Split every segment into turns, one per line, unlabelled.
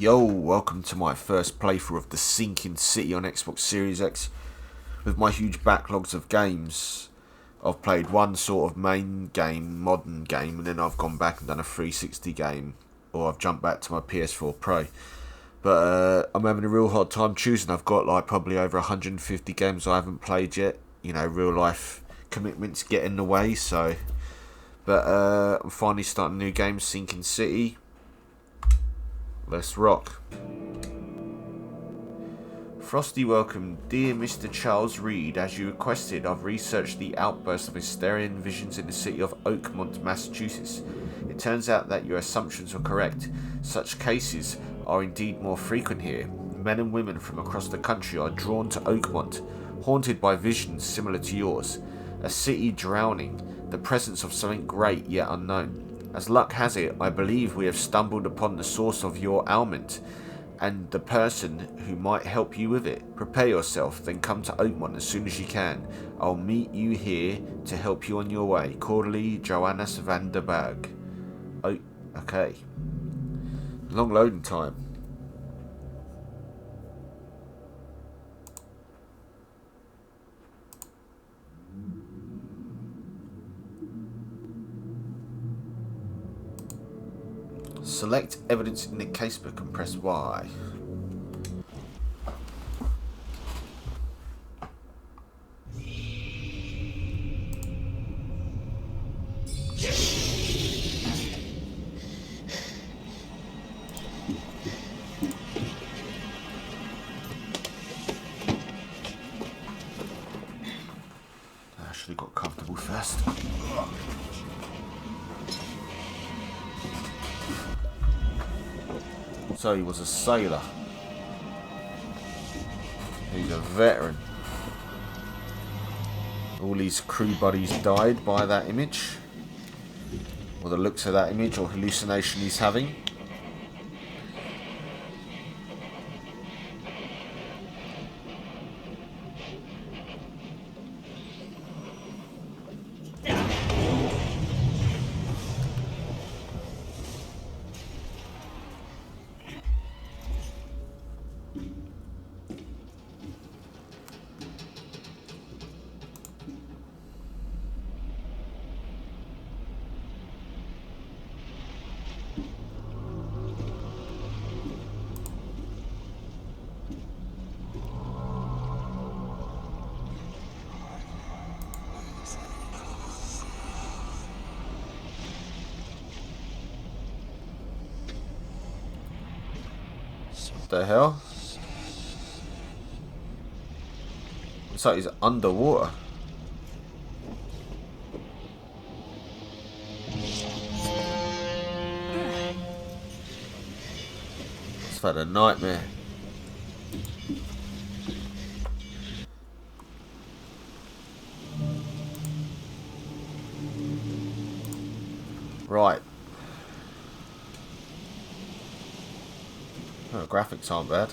Yo, welcome to my first playthrough of The Sinking City on Xbox Series X. With my huge backlogs of games, I've played one sort of main game, modern game, and then I've gone back and done a 360 game, or I've jumped back to my PS4 Pro. But I'm having a real hard time choosing. I've got like probably over 150 games I haven't played yet. You know, real life commitments get in the way, so... But I'm finally starting a new game, Sinking City. Let's rock. Frosty welcome, dear Mr. Charles Reed. As you requested, I've researched the outburst of hysterian visions in the city of Oakmont, Massachusetts. It turns out that your assumptions were correct. Such cases are indeed more frequent here. Men and women from across the country are drawn to Oakmont, haunted by visions similar to yours. A city drowning, the presence of something great yet unknown. As luck has it, I believe we have stumbled upon the source of your ailment, and the person who might help you with it. Prepare yourself, then come to Oakmont as soon as you can. I'll meet you here to help you on your way. Cordially, Johannes van der Berg. Oh, okay. Long loading time. Select evidence in the casebook and press Y. I actually got comfortable first. So he was a sailor. He's a veteran. All his crew buddies died by that image, or the looks of that image, or hallucination he's having. What the hell? Looks like he's underwater. It's had a nightmare. Right. Oh, graphics aren't bad.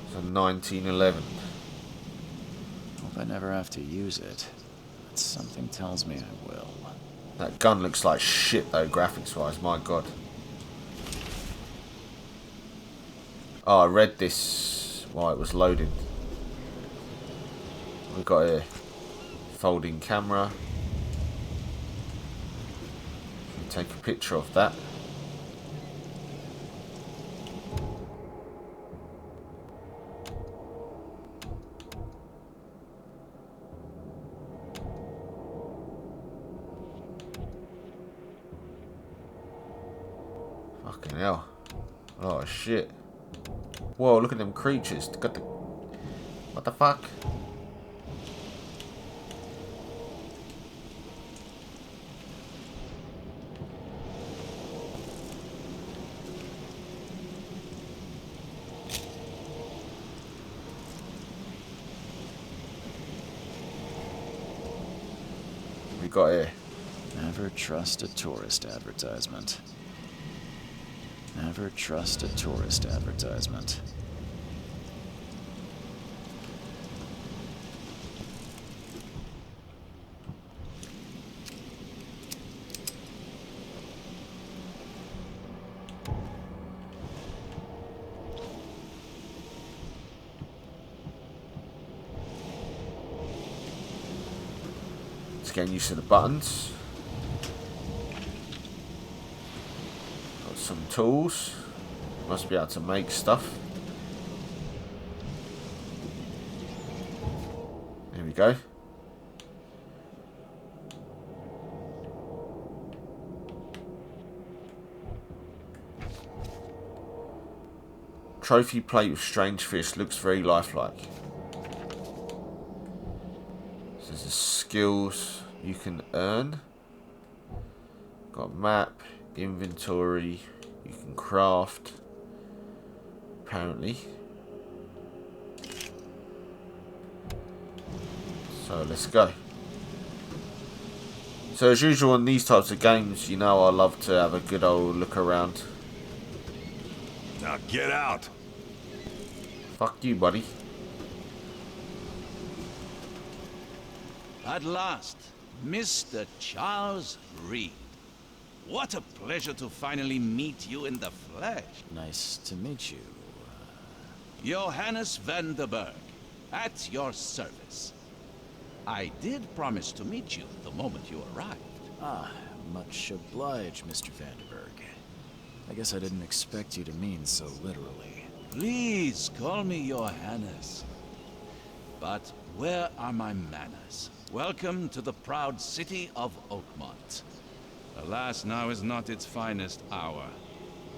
It's a 1911.
Hope I never have to use it. But something tells me I will.
That gun looks like shit though, graphics wise, my god. Oh, I read this while it was loading. We got a folding camera. Take a picture of that. Fucking hell. Oh shit. Whoa, look at them creatures. Got the... What the fuck? We got here.
Never trust a tourist advertisement. Never trust a tourist advertisement.
getting used to the buttons. Got some tools. Must be able to make stuff. Here we go. Trophy plate with strange fish. Looks very lifelike. So there's the skills you can earn. Got map, inventory, you can craft. Apparently. So let's go. So as usual in these types of games, you know I love to have a good old look around.
Now get out.
Fuck you, buddy.
At last, Mr. Charles Reed. What a pleasure to finally meet you in the flesh.
Nice to meet you.
Johannes van der Berg, at your service. I did promise to meet you the moment you arrived.
Ah, much obliged, Mr. Vanderberg. I guess I didn't expect you to mean so literally.
Please call me Johannes. But where are my manners? Welcome to the proud city of Oakmont. Alas, now is not its finest hour,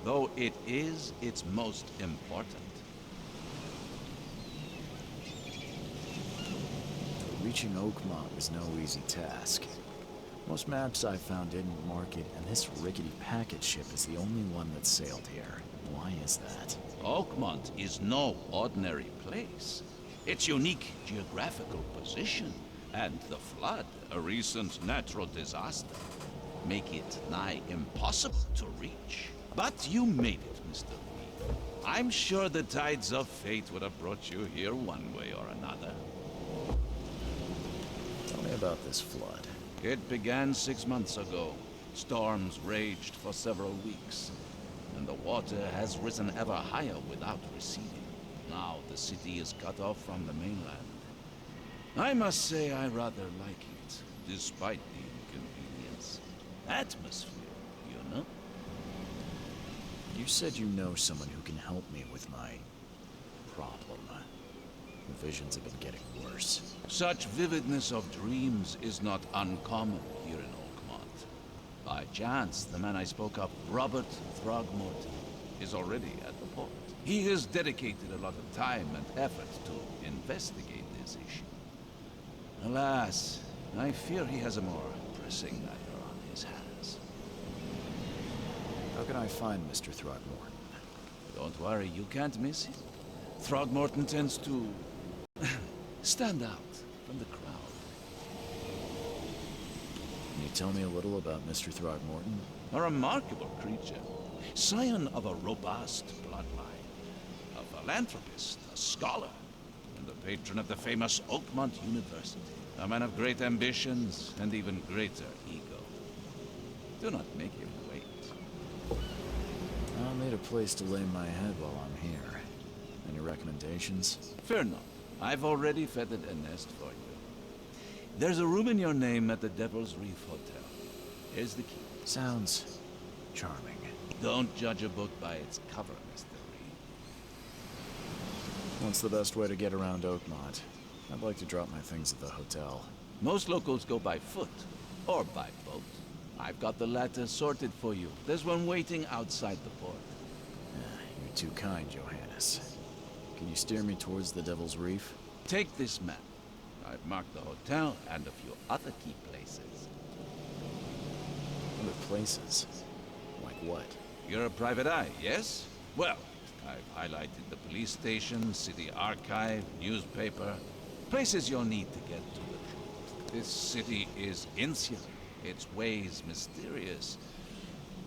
though it is its most important.
Reaching Oakmont was no easy task. Most maps I found didn't mark it, and this rickety packet ship is the only one that sailed here. Why is that?
Oakmont is no ordinary place. Its unique geographical position and the flood, a recent natural disaster, make it nigh impossible to reach. But you made it, Mr. Reed. I'm sure the tides of fate would have brought you here one way or another.
Tell me about this flood.
It began 6 months ago. Storms raged for several weeks, and the water has risen ever higher without receding. Now the city is cut off from the mainland. I must say I rather like it, despite the inconvenience. Atmosphere, you know?
You said you know someone who can help me with my problem. The visions have been getting worse.
Such vividness of dreams is not uncommon here in Oakmont. By chance, the man I spoke of, Robert Throgmorton, is already at the port. He has dedicated a lot of time and effort to investigate this issue. Alas, I fear he has a more pressing matter on his hands.
How can I find Mr. Throgmorton?
Don't worry, you can't miss him. Throgmorton tends to stand out from the crowd.
Can you tell me a little about Mr. Throgmorton?
A remarkable creature, scion of a robust bloodline, a philanthropist, a scholar, and the patron of the famous Oakmont University. A man of great ambitions and even greater ego. Do not make him wait.
I'll need a place to lay my head while I'm here. Any recommendations?
Fear not. I've already feathered a nest for you. There's a room in your name at the Devil's Reef Hotel. Here's the key.
Sounds charming.
Don't judge a book by its cover, Mr. Reed.
What's the best way to get around Oakmont? I'd like to drop my things at the hotel.
Most locals go by foot, or by boat. I've got the latter sorted for you. There's one waiting outside the port.
You're too kind, Johannes. Can you steer me towards the Devil's Reef?
Take this map. I've marked the hotel and a few other key places.
Other places? Like what?
You're a private eye, yes? Well, I've highlighted the police station, city archive, newspaper. Places you'll need to get to the truth. This city is insular, its ways mysterious.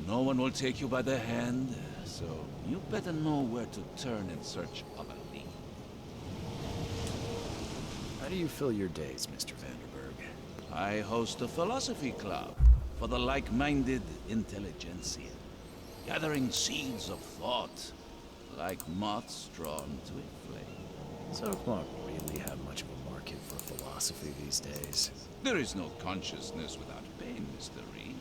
No one will take you by the hand, so you better know where to turn in search of a lead.
How do you fill your days, Mr. Vanderberg?
I host a philosophy club for the like-minded intelligentsia, gathering seeds of thought like moths drawn to a flame.
Does Oakmont really have much of a market for philosophy? philosophy these days.
There is no consciousness without pain, Mr. Reed.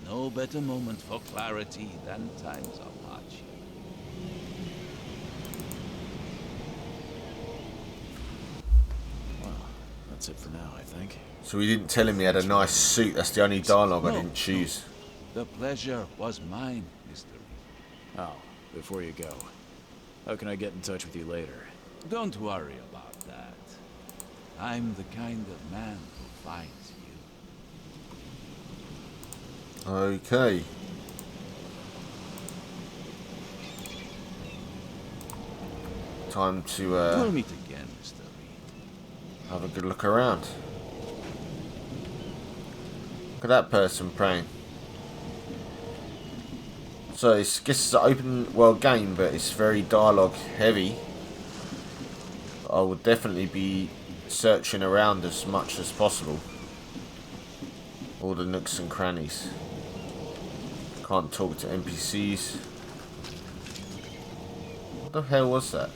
No better moment for clarity than times of hardship.
Well, that's it for now, I think.
So he didn't tell him he had a nice suit. That's the only dialogue I didn't choose.
The pleasure was mine, Mr. Reed.
Oh, before you go, how can I get in touch with you later?
Don't worry about that. I'm the kind of man who finds you.
Okay. Time to
We'll meet again, Mr. Reed.
have a good look around. Look at that person praying. So I guess it's an open world game, but it's very dialogue heavy. I will definitely be searching around as much as possible. All the nooks and crannies. Can't talk to NPCs. What the hell was that?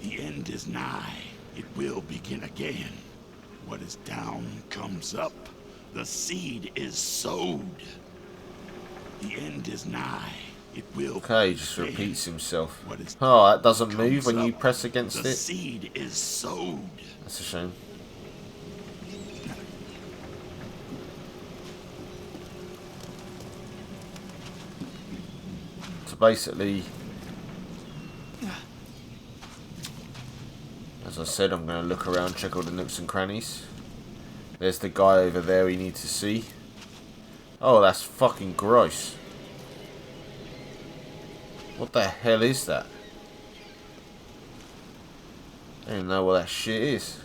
The end is nigh. It will begin again. What is down comes up. The seed is sowed. The end is nigh. It will.
Okay, just repeats himself.
What is
Oh, that doesn't move
comes
when you
up.
press against
The
it.
seed is sowed.
That's a shame. So basically, as I said, I'm going to look around, check all the nooks and crannies. There's the guy over there we need to see. Oh, that's fucking gross. What the hell is that? I don't even know what that shit is.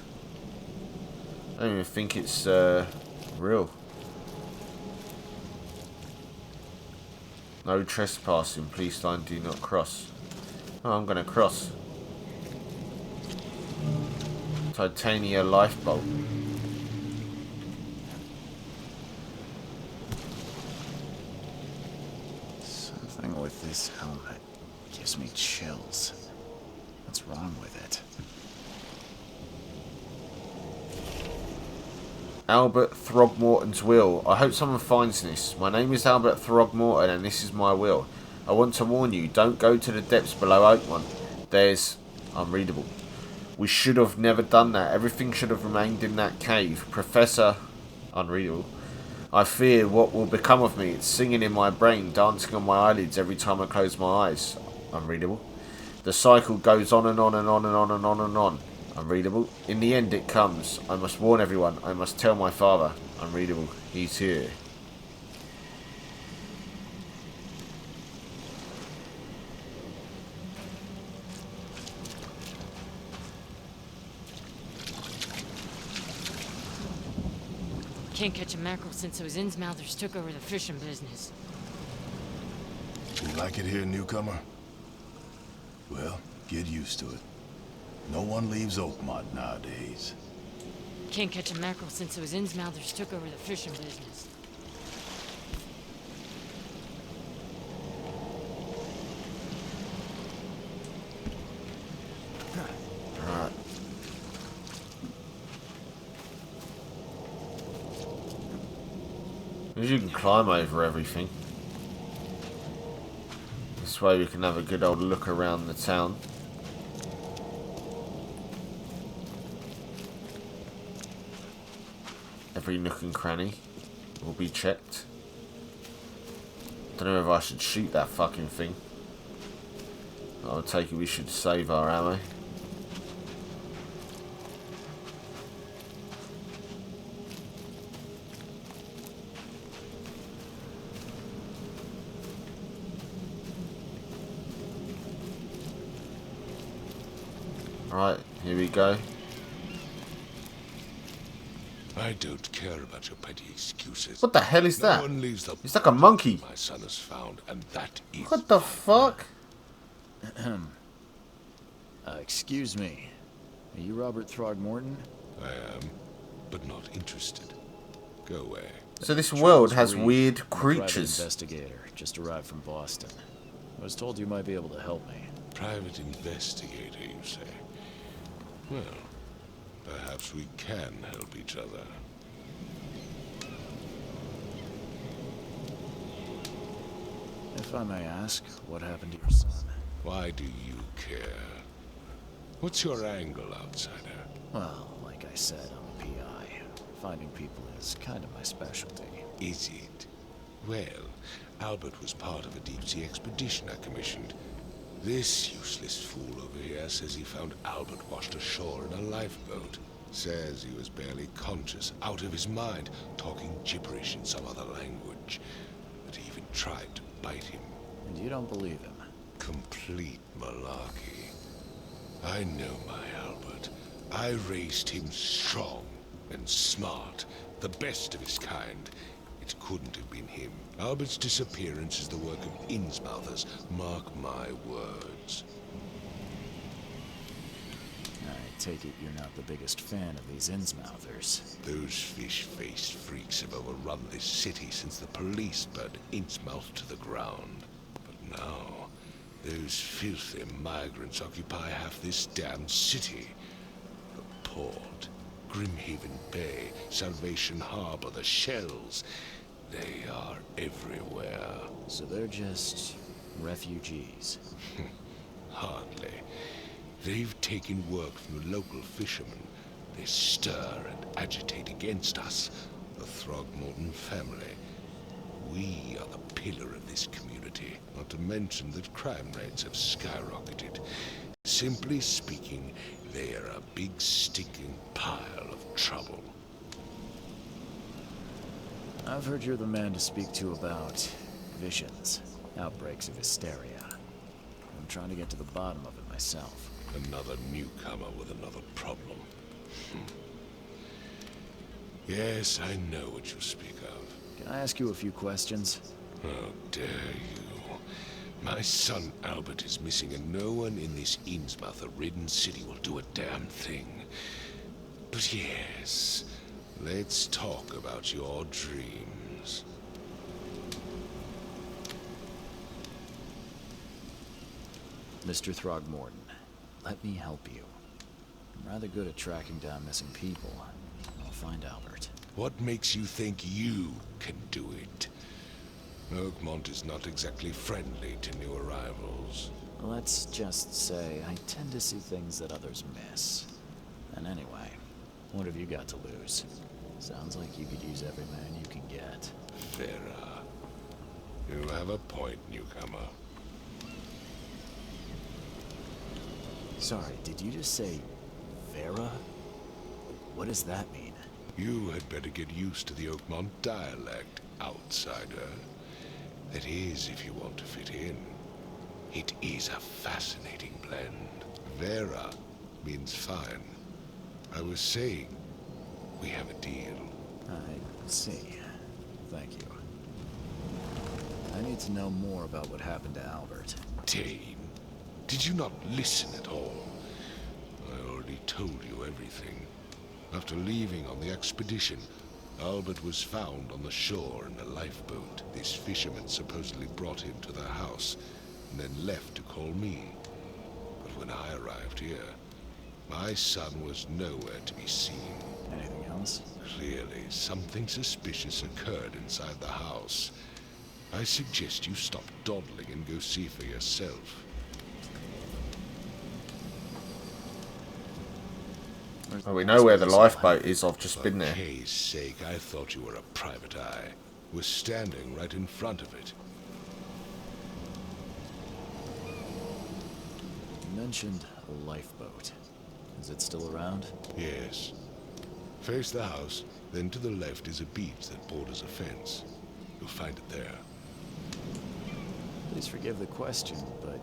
I don't even think it's real. No trespassing, please line do not cross. Oh, I'm gonna cross. Titania lifeboat.
Something with this helmet gives me chills. What's wrong with it?
Albert Throgmorton's will. I hope someone finds this. My name is Albert Throgmorton and this is my will. I want to warn you, don't go to the depths below Oakmont. There's... unreadable. We should have never done that. Everything should have remained in that cave. Professor... unreadable. I fear what will become of me. It's singing in my brain, dancing on my eyelids every time I close my eyes. Unreadable. The cycle goes on and on and on and on and on and on. Unreadable. In the end it comes. I must warn everyone. I must tell my father. Unreadable. He's here.
Can't catch a mackerel since those Innsmouthers took over the fishing business.
You like it here, newcomer? Well, get used to it. No one leaves Oakmont nowadays.
Can't catch a mackerel since those Innsmouthers took over the fishing business.
Alright. You can climb over everything. This way we can have a good old look around the town. Every nook and cranny will be checked. Don't know if I should shoot that fucking thing. I'll take it we should save our ammo. Right, here we go.
I don't care about your petty excuses.
What the hell is
No
that?
one leaves the
It's like a monkey.
my son has found, and that is
What the fuck?
Excuse me. Are you Robert Throgmorton?
I am, but not interested. Go away.
So this
Charles
world has
Reed,
weird
I'm a private
creatures.
investigator, just arrived from Boston. I was told you might be able to help me.
Private investigator, you say? Well, perhaps we can help each other.
If I may ask, what happened to your son?
Why do you care? What's your angle, outsider?
Well, like I said, I'm a PI. Finding people is kind of my specialty.
Is it? Well, Albert was part of a deep-sea expedition I commissioned. This useless fool over here says he found Albert washed ashore in a lifeboat. Says he was barely conscious, out of his mind, talking gibberish in some other language. But he even tried to bite him.
And you don't believe him?
Complete malarkey. I know my Albert. I raised him strong and smart, the best of his kind. It couldn't have been him. Albert's disappearance is the work of Innsmouthers. Mark my words.
I take it you're not the biggest fan of these Innsmouthers.
Those fish-faced freaks have overrun this city since the police burned Innsmouth to the ground. But now, those filthy migrants occupy half this damned city. The port, Grimhaven Bay, Salvation Harbor, the shells. They are everywhere.
So they're just refugees.
Hardly. They've taken work from the local fishermen. They stir and agitate against us, the Throgmorton family. We are the pillar of this community, not to mention that crime rates have skyrocketed. Simply speaking, they are a big stinking pile of trouble.
I've heard you're the man to speak to about visions, outbreaks of hysteria. I'm trying to get to the bottom of it myself.
Another newcomer with another problem. Yes, I know what you speak of.
Can I ask you a few questions?
How dare you? My son Albert is missing, and no one in this Innsmouth-ridden city will do a damn thing. But yes, let's talk about your dreams.
Mr. Throgmorton, let me help you. I'm rather good at tracking down missing people. I'll find Albert.
What makes you think you can do it? Oakmont is not exactly friendly to new arrivals.
Let's just say I tend to see things that others miss. And anyway, what have you got to lose? Sounds like you could use every man you can get.
Vera, you have a point, newcomer.
Sorry, did you just say Vera? What does that mean?
You had better get used to the Oakmont dialect, outsider. That is, if you want to fit in. It is a fascinating blend. Vera means fine. I was saying, we have a deal.
I see. Thank you. I need to know more about what happened to Albert.
Dane, did you not listen at all? I already told you everything. After leaving on the expedition, Albert was found on the shore in a lifeboat. This fisherman supposedly brought him to their house, and then left to call me. But when I arrived here, my son was nowhere to be seen.
Anything else?
Clearly, something suspicious occurred inside the house. I suggest you stop dawdling and go see for yourself.
Well, we know where the lifeboat is. I've just been there.
For Kay's sake, I thought you were a private eye. We're standing right in front of it.
You mentioned a lifeboat. Is it still around?
Yes. Face the house, then to the left is a beach that borders a fence. You'll find it there.
Please forgive the question, but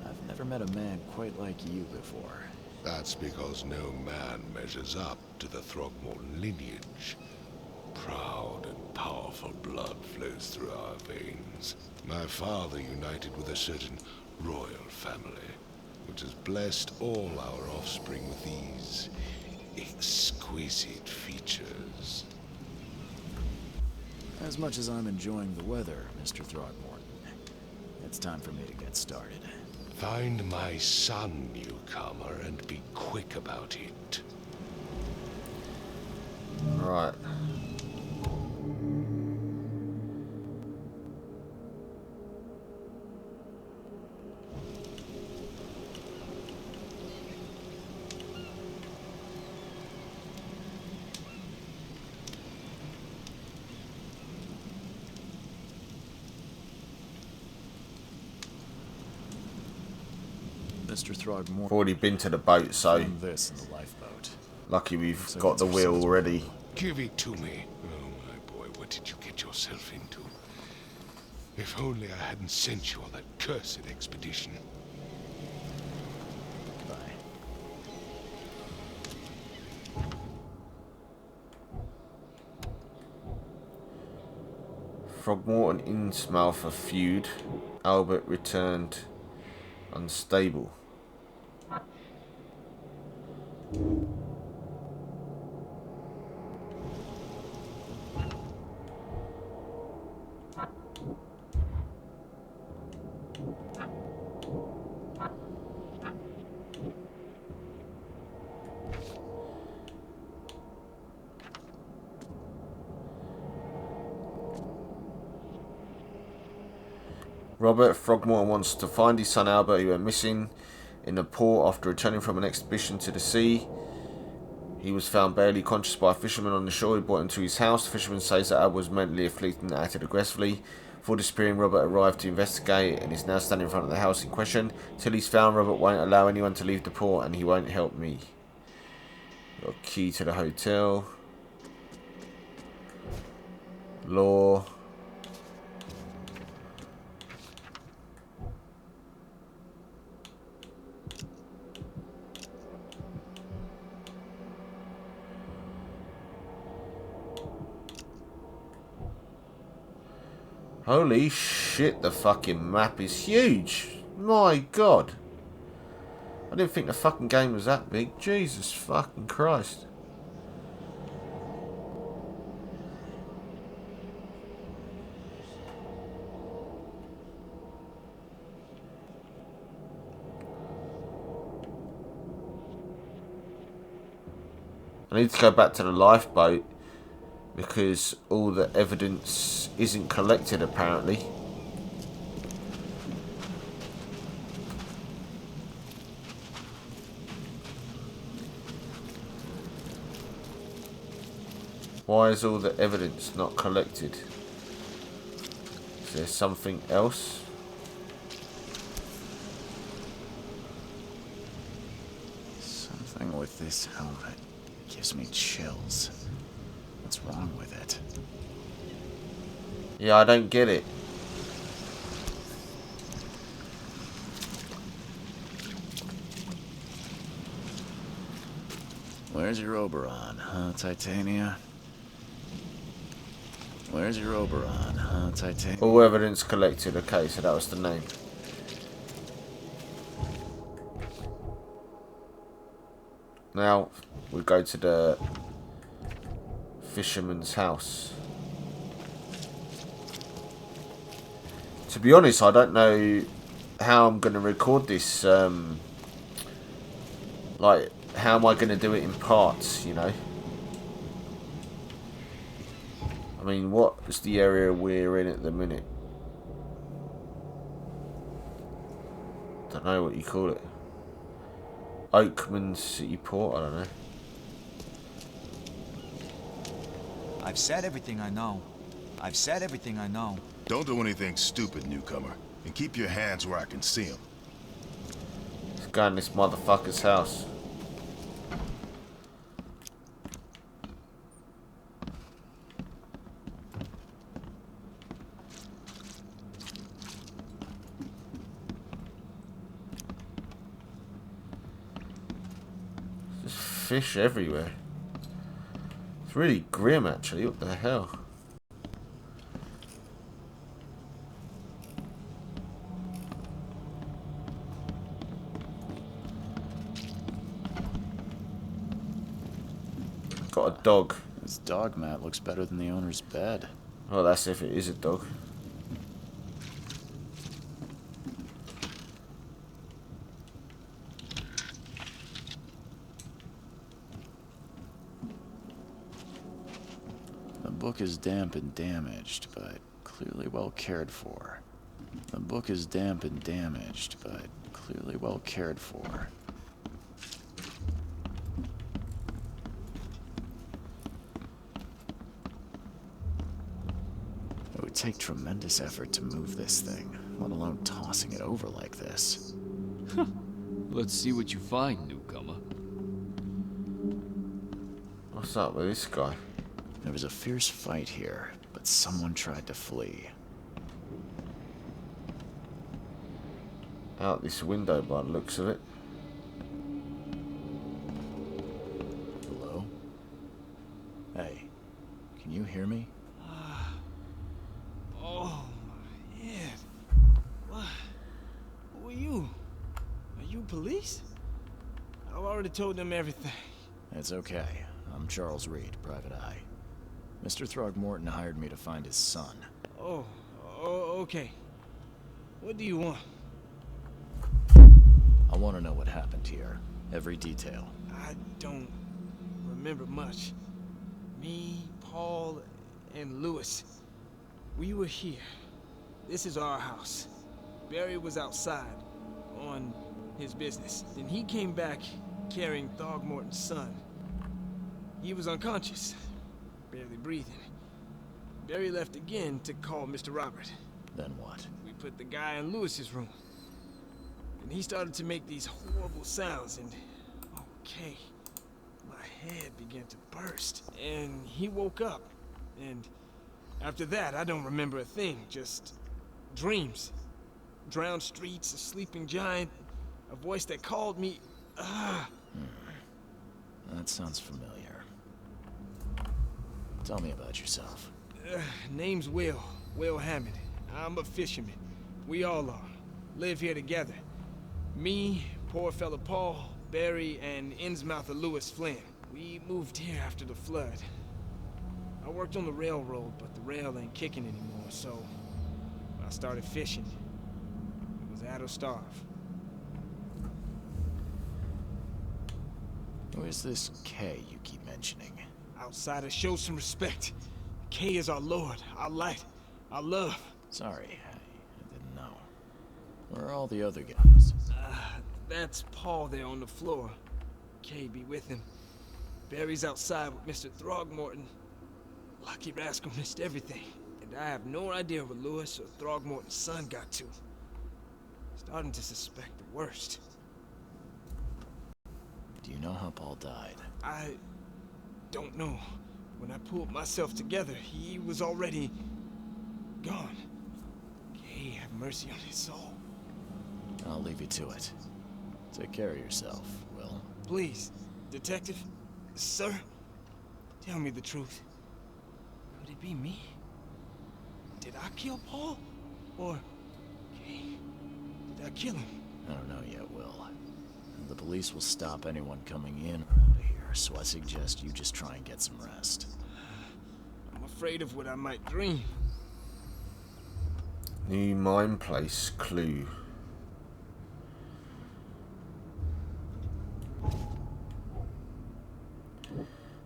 I've never met a man quite like you before.
That's because no man measures up to the Throgmorton lineage. Proud and powerful blood flows through our veins. My father united with a certain royal family, which has blessed all our offspring with these exquisite features.
As much as I'm enjoying the weather, Mr. Throgmorton, it's time for me to get started.
Find my son, newcomer, and be quick about it.
Right.
Mr. Throgmorton,
I've already been to the boat, so
found this in the lifeboat.
lucky we've
Looks like
got
it's
the
our
wheel
son's
already.
Give it to me. Oh, my boy, what did you get yourself into? If only I hadn't sent you on that cursed expedition.
Goodbye.
Throgmorton Innsmouth a feud. Albert returned unstable. Robert Throgmorton wants to find his son Albert, who went missing in the port after returning from an expedition to the sea. He was found barely conscious by a fisherman on the shore who brought him to his house. The fisherman says that Albert was mentally afflicted and acted aggressively. Before disappearing, Robert arrived to investigate and is now standing in front of the house in question. Till he's found, Robert won't allow anyone to leave the port and he won't help me. Got a key to the hotel. Law. Holy shit, the fucking map is huge. My god. I didn't think the fucking game was that big. Jesus fucking Christ. I need to go back to the lifeboat because all the evidence isn't collected apparently. Why is all the evidence not collected? Is there something else?
Something with this helmet gives me chills. What's wrong with it?
Yeah, I don't get it.
Where's your Oberon, huh, Titania? Where's your Oberon, huh, Titania?
All evidence collected. Okay, so that was the name. Now we go to the fisherman's house. To be honest, I don't know how I'm going to record this. Like, how am I going to do it in parts, you know? I mean, what is the area we're in at the minute? Don't know what you call it. Oakman City Port, I don't know.
I've said everything I know. I've said everything I know.
Don't do anything stupid, newcomer. And keep your hands where I can see them.
Let's go in this motherfucker's house. There's fish everywhere. It's really grim actually, what the hell? Got a dog.
This dog mat looks better than the owner's bed.
Well, that's if it is a dog.
The book is damp and damaged, but clearly well cared for. The book is damp and damaged, but clearly well cared for. It would take tremendous effort to move this thing, let alone tossing it over like this.
Let's see what you find, newcomer.
What's up with this guy?
There was a fierce fight here, but someone tried to flee.
Out this window by the looks of it.
Hello? Hey, can you hear me?
Oh, my head. What? Who are you? Are you police? I've already told them everything.
It's okay. I'm Charles Reed, Private Eye. Mr. Throgmorton hired me to find his son.
Oh, okay. What do you want?
I want to know what happened here. Every detail.
I don't remember much. Me, Paul, and Lewis. We were here. This is our house. Barry was outside, on his business. Then he came back carrying Throgmorton's son. He was unconscious, barely breathing. Barry left again to call Mr. Robert.
Then what?
We put the guy in Lewis's room. And he started to make these horrible sounds and... okay. My head began to burst. And he woke up. And after that, I don't remember a thing. Just dreams. Drowned streets, a sleeping giant, a voice that called me...
That sounds familiar. Tell me about yourself.
Name's Will. Will Hammond. I'm a fisherman. We all are. Live here together. Me, poor fella Paul, Barry, and Innsmouther Lewis Flynn. We moved here after the flood. I worked on the railroad, but the rail ain't kicking anymore, so I started fishing. It was out of starve.
Who is this K you keep mentioning?
Outsiders, show some respect. K is our lord, our light, our love.
Sorry, I didn't know. Where are all the other guys?
That's Paul there on the floor. K be with him. Barry's outside with Mr. Throgmorton. Lucky rascal missed everything. And I have no idea where Lewis or Throgmorton's son got to. Starting to suspect the worst.
Do you know how Paul died?
I don't know. When I pulled myself together, he was already gone. K, have mercy on his soul.
I'll leave you to it. Take care of yourself, Will.
Please, detective, sir, tell me the truth. Could it be me? Did I kill Paul? Or K? Did I kill him?
I don't know yet, Will. The police will stop anyone coming in or out of here, so I suggest you just try and get some rest.
I'm afraid of what I might dream.
New mine place clue.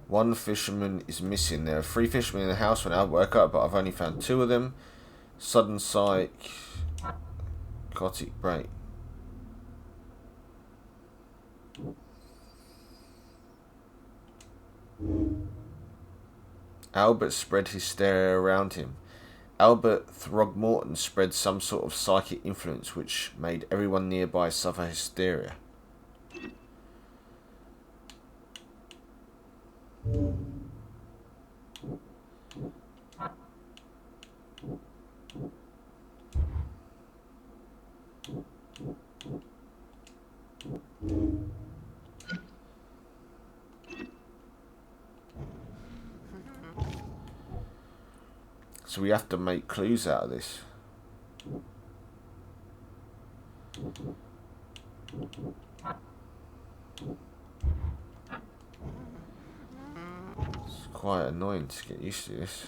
One fisherman is missing. There are 3 fishermen in the house when I woke up, but I've only found 2 of them. Sudden psychotic break. Albert spread hysteria around him. Albert Throgmorton spread some sort of psychic influence which made everyone nearby suffer hysteria. So we have to make clues out of this. It's quite annoying to get used to this.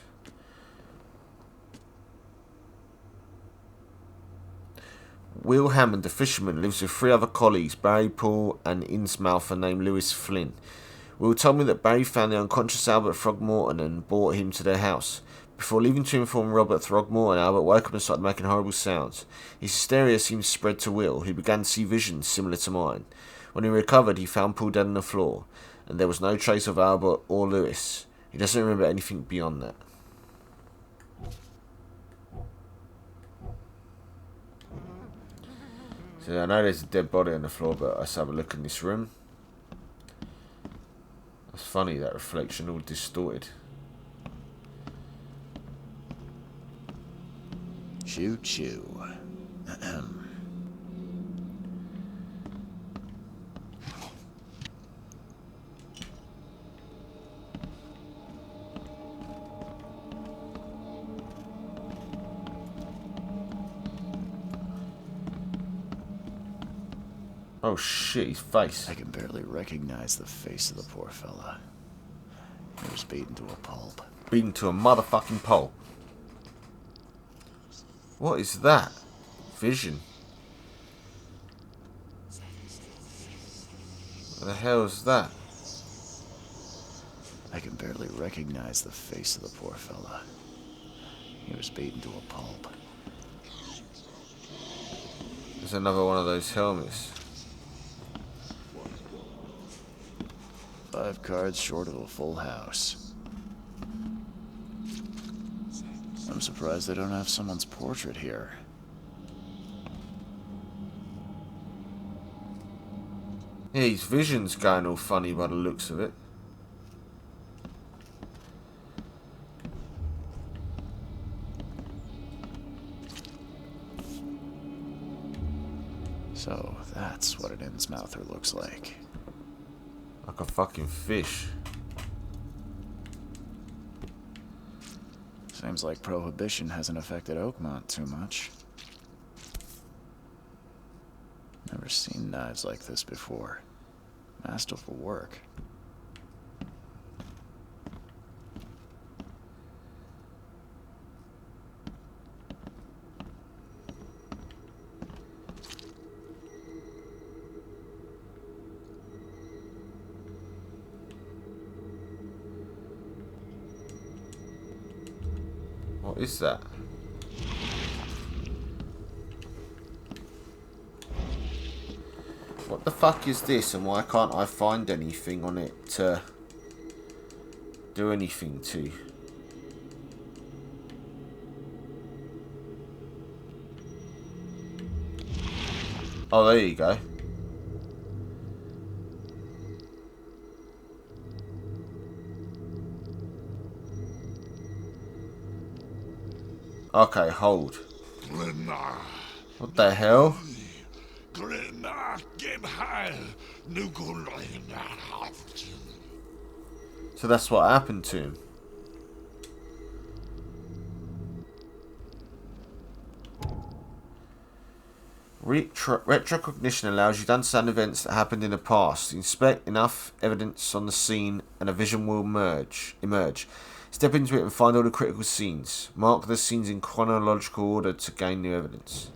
Will Hammond, a fisherman, lives with 3 other colleagues, Barry, Paul, and Innsmouther named Lewis Flynn. Will told me that Barry found the unconscious Albert Throgmorton and brought him to their house. Before leaving to inform Robert Throgmorton, Albert woke up and started making horrible sounds. His hysteria seemed to spread to Will, who began to see visions similar to mine. When he recovered, he found Paul dead on the floor, and there was no trace of Albert or Lewis. He doesn't remember anything beyond that. So I know there's a dead body on the floor, but let's have a look in this room. That's funny, that reflection all distorted.
Choo choo.
Oh shit, his face.
I can barely recognize the face of the poor fella. He was beaten to a pulp.
Beaten to a motherfucking pulp. What is that? Vision. What the hell is that?
I can barely recognize the face of the poor fella. He was beaten to a pulp.
There's another one of those helmets.
5 cards short of a full house. I'm surprised they don't have someone's portrait here.
Yeah, his vision's going all funny by the looks of it.
So, that's what an Innsmouther looks like.
Like a fucking fish.
Seems like Prohibition hasn't affected Oakmont too much. Never seen knives like this before. Masterful work.
What is that? What the fuck is this, and why can't I find anything on it to do anything to? Oh, there you go. Okay, hold. What the hell? So that's what happened to him. Retrocognition allows you to understand events that happened in the past, inspect enough evidence on the scene, and a vision will emerge. Step into it and find all the critical scenes. Mark the scenes in chronological order to gain new evidence.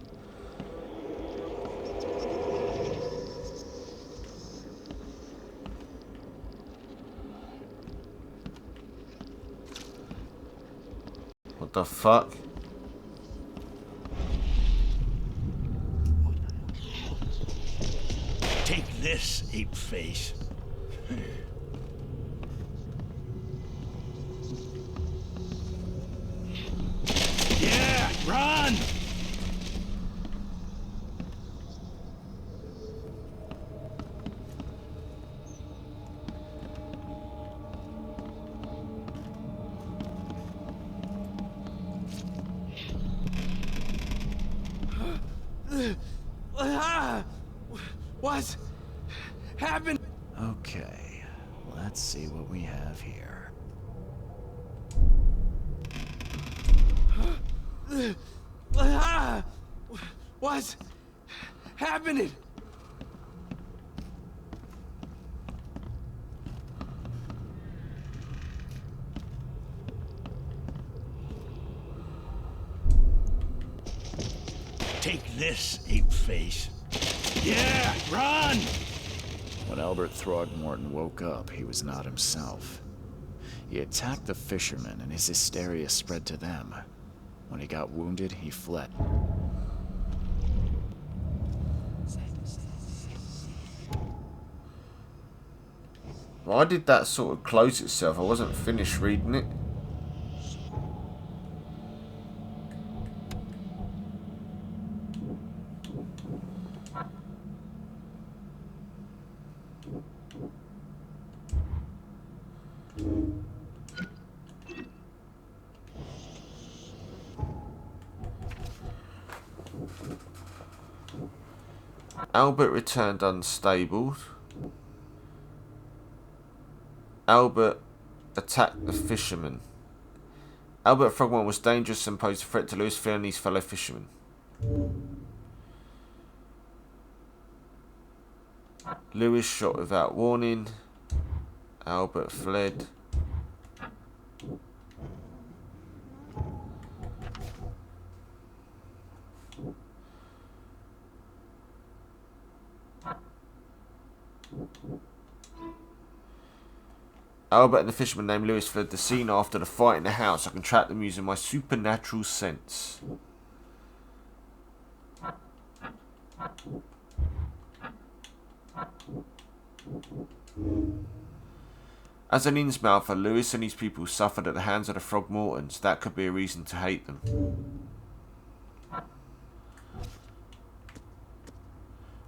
What the fuck?
Take this, ape face. Yeah, run!
What's happened?
Okay, let's see what we have here.
What's happening?
Take this, ape-face. Yeah, run!
When Albert Throgmorton woke up, he was not himself. He attacked the fishermen, and his hysteria spread to them. When he got wounded, he fled.
Why did that sort of close itself? I wasn't finished reading it. Albert returned unstable. Albert attacked the fisherman. Albert Frogmorton was dangerous and posed a threat to Lewis Flynn and his fellow fishermen. Lewis shot without warning. Albert fled. Albert and the fisherman named Lewis fled the scene after the fight in the house. I can track them using my supernatural sense. As an Innsmouther, Lewis and his people suffered at the hands of the Throgmortons. That could be a reason to hate them.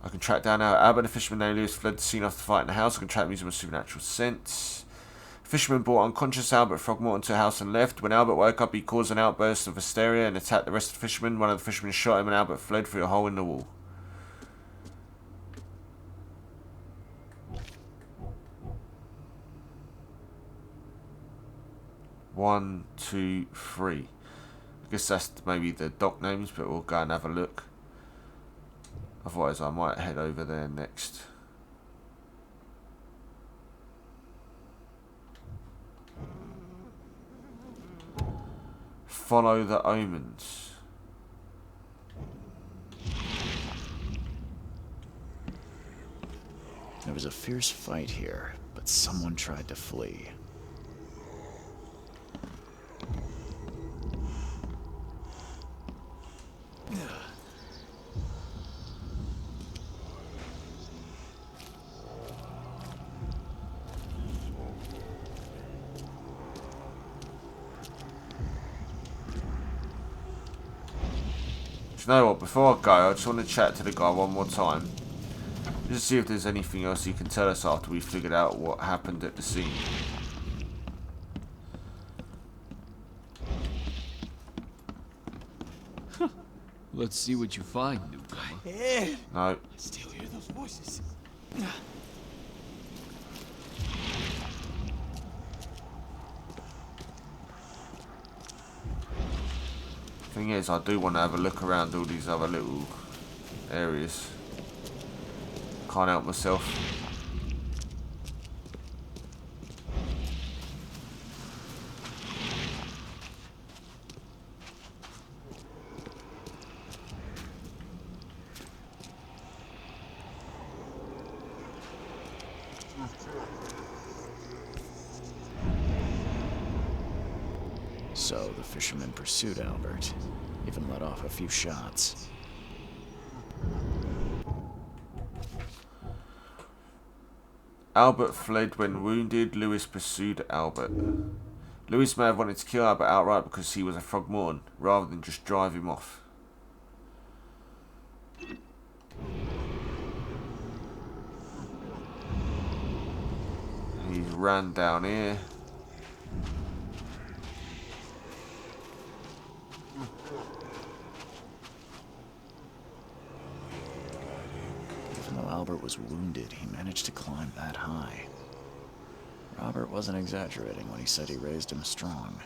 I can track down how Albert and the fisherman named Lewis fled the scene after the fight in the house. I can track them using my supernatural sense. Fisherman brought unconscious Albert Throgmorton to a house and left. When Albert woke up, he caused an outburst of hysteria and attacked the rest of the fishermen. One of the fishermen shot him and Albert fled through a hole in the wall. One, two, three. I guess that's maybe the dock names, but we'll go and have a look. Otherwise, I might head over there next. Follow the omens.
There was a fierce fight here, but someone tried to flee.
You know what, before I go, I just want to chat to the guy one more time. Just to see if there's anything else he can tell us after we figured out what happened at the scene.
Let's see what you find, newcomer.
Yeah.
No.
I still hear those voices.
Thing is, I do want to have a look around all these other little areas. Can't help myself.
So the fisherman pursued Albert, even let off a few shots.
Albert fled when wounded. Lewis pursued Albert. Lewis may have wanted to kill Albert outright because he was a Throgmorton, rather than just drive him off. He ran down here.
Even though Albert was wounded, he managed to climb that high. Robert wasn't exaggerating when he said he raised him strong.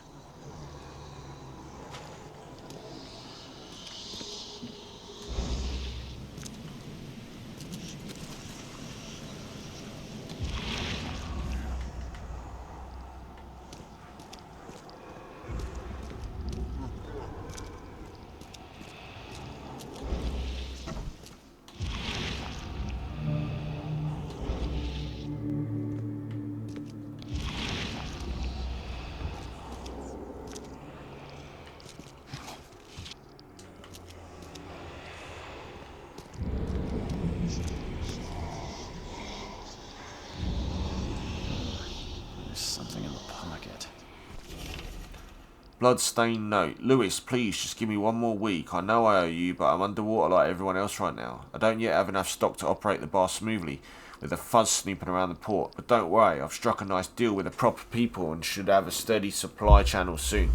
Bloodstained note. Lewis, please, just give me one more week. I know I owe you, but I'm underwater like everyone else right now. I don't yet have enough stock to operate the bar smoothly, with the fuzz snooping around the port. But don't worry, I've struck a nice deal with the proper people and should have a steady supply channel soon.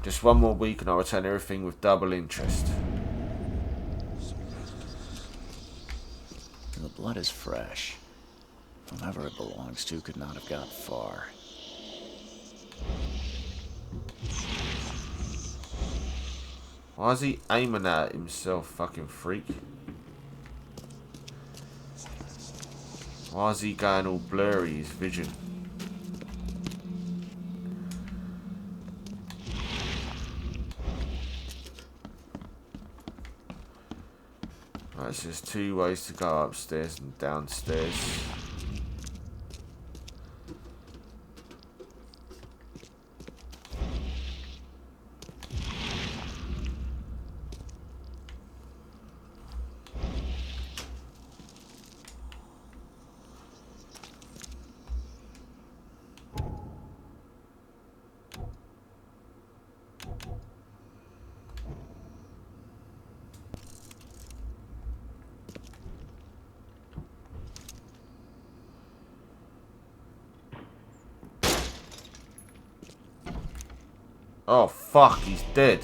Just one more week and I'll return everything with double interest.
The blood is fresh. Whomever it belongs to could not have got far.
Why is he aiming at himself, fucking freak? Why is he going all blurry, his vision? Right, so there's two ways to go, upstairs and downstairs. Oh fuck, he's dead.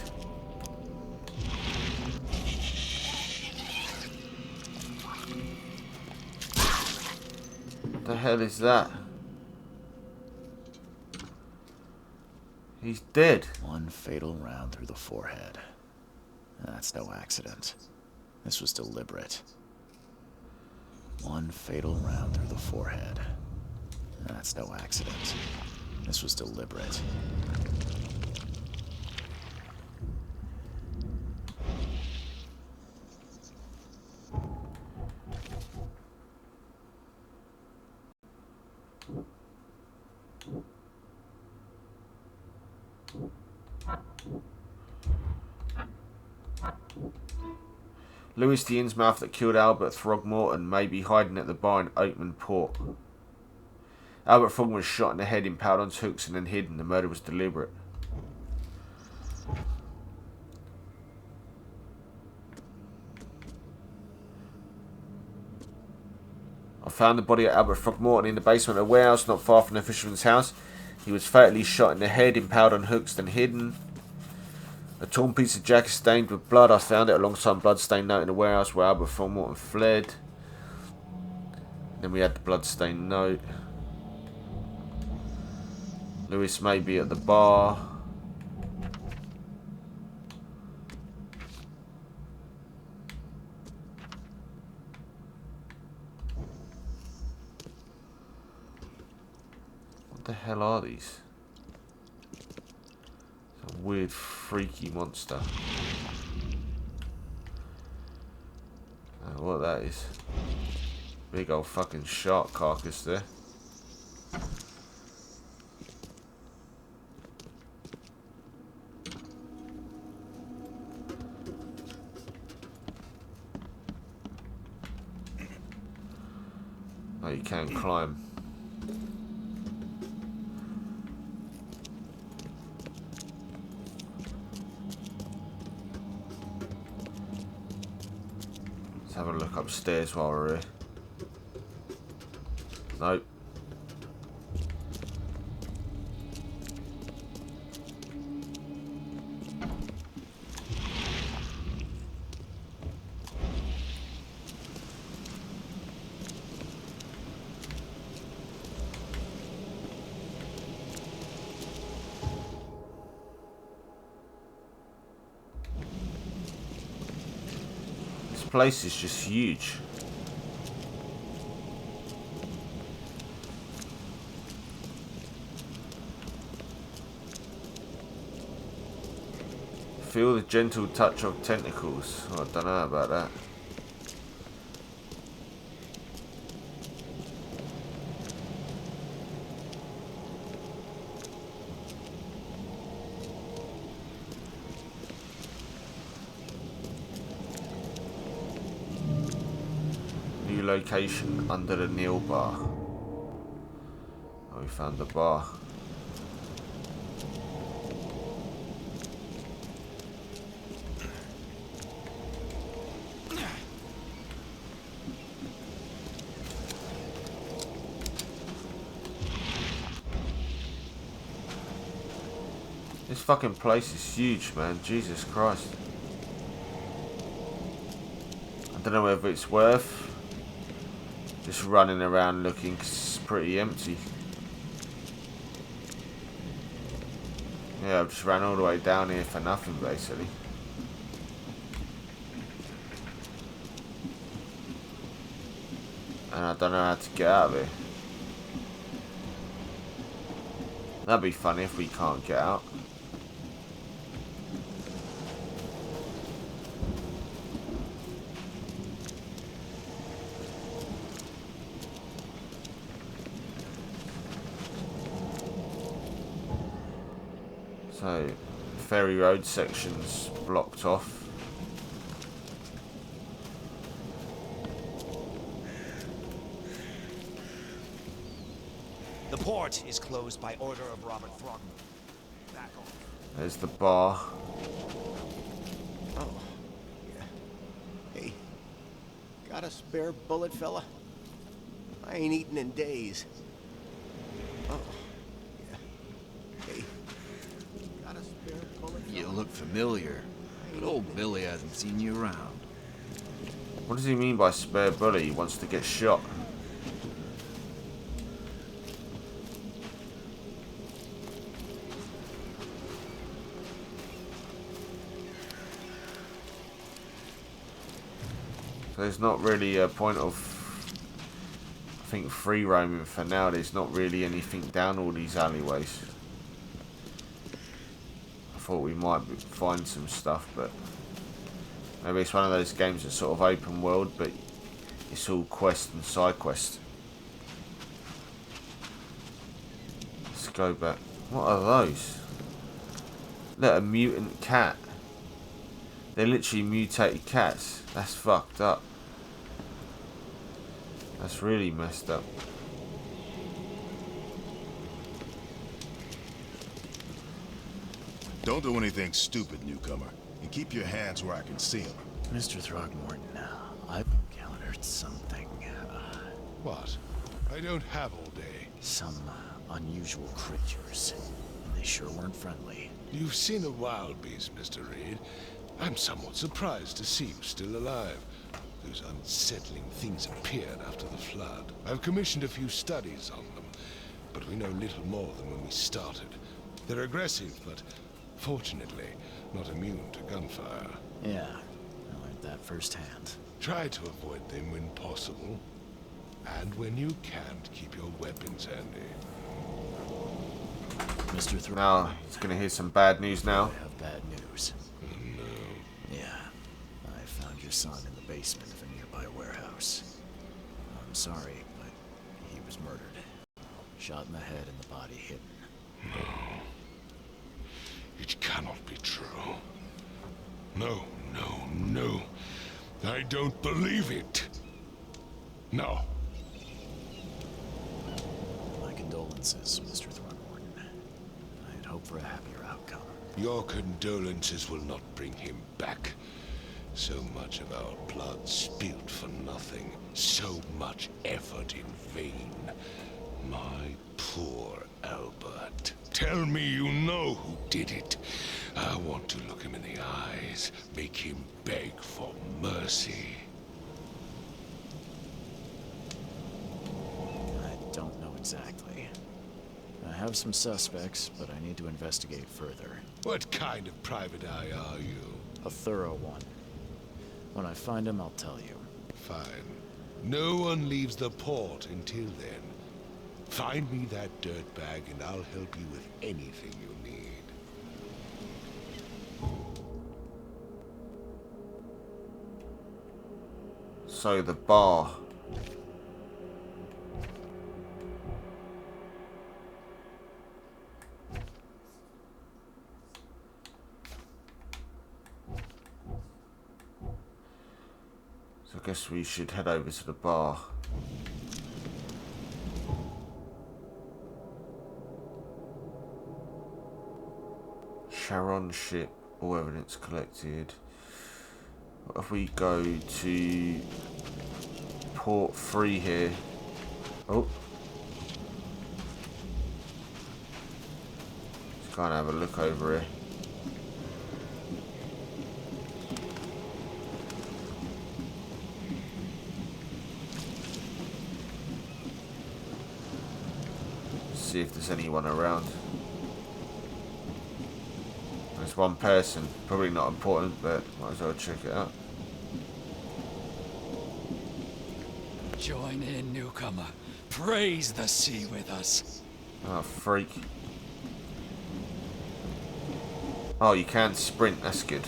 What the hell is that? He's dead.
One fatal round through the forehead. That's no accident. This was deliberate. One fatal round through the forehead. That's no accident. This was deliberate.
Lewis the Innsmouth that killed Albert Throgmorton may be hiding at the bar in Oakman Port. Albert Throgmorton was shot in the head, impaled on hooks and then hidden. The murder was deliberate. I found the body of Albert Throgmorton in the basement of a warehouse not far from the fisherman's house. He was fatally shot in the head, impaled on hooks, then hidden. A torn piece of jacket stained with blood. I found it alongside a blood-stained note in the warehouse where Albert Throgmorton fled. Then we had the blood-stained note. Lewis may be at the bar. What the hell are these? It's a weird, freaky monster. I don't know what that is. Big old fucking shark carcass there. Oh, you can climb. Let's have a look upstairs while we're here. Nope. This place is just huge. Feel the gentle touch of tentacles. Oh, I don't know about that. New location under the Neil bar. Oh, we found the bar. This fucking place is huge, man. Jesus Christ. I don't know whether it's worth just running around looking 'cause it's pretty empty. Yeah, I've just ran all the way down here for nothing, basically. And I don't know how to get out of here. That'd be funny if we can't get out. So, Ferry Road section's blocked off.
The port is closed by order of Robert Throgmorton. Back off.
There's the bar.
Oh. Yeah. Hey. Got a spare bullet, fella? I ain't eaten in days. Oh. Yeah. Hey. Got a spare bullet, fella?
You look familiar, but old Billy hasn't seen you around.
What does he mean by spare bullet? He wants to get shot. So there's not really a point of, I think, free roaming for now. There's not really anything down all these alleyways. I thought we might find some stuff, but maybe it's one of those games that's sort of open world, but it's all quest and side quest. Let's go back. What are those? Look, a mutant cat. They're literally mutated cats. That's fucked up. That's really messed up.
Don't do anything stupid, newcomer. And keep your hands where I can see them.
Mr. Throgmorton, I've encountered something.
What? I don't have all day.
Some unusual creatures. They sure weren't friendly.
You've seen a wild beast, Mr. Reed. I'm somewhat surprised to see you still alive. Those unsettling things appeared after the flood. I've commissioned a few studies on them, but we know little more than when we started. They're aggressive, but fortunately not immune to gunfire.
Yeah, I learned that firsthand.
Try to avoid them when possible. And when you can't, keep your weapons handy.
Mr. Throgmorton.
Now, he's going to hear some bad news now.
I have bad news.
No.
Yeah, I found your son in the basement of a nearby warehouse. I'm sorry, but he was murdered. Shot in the head and the body hidden.
No. It cannot be true. No, no, no. I don't believe it. No.
My condolences, Mr. Throgmorton. I'd hope for a happier outcome.
Your condolences will not bring him back. So much of our blood spilled for nothing. So much effort in vain. My poor Albert. Tell me you know who did it. I want to look him in the eyes, make him beg for mercy.
I don't know exactly. I have some suspects, but I need to investigate further.
What kind of private eye are you?
A thorough one. When I find him, I'll tell you.
Fine. No one leaves the port until then. Find me that dirtbag and I'll help you with anything you need.
So the bar. So I guess we should head over to the bar. Sharon ship, all evidence collected. What if we go to port 3 here? Oh. Can't have a look over here. See if there's anyone around. There's one person, probably not important, but might as well check it out.
Join in, newcomer. Praise the sea with us.
Oh, freak. Oh, you can sprint, that's good.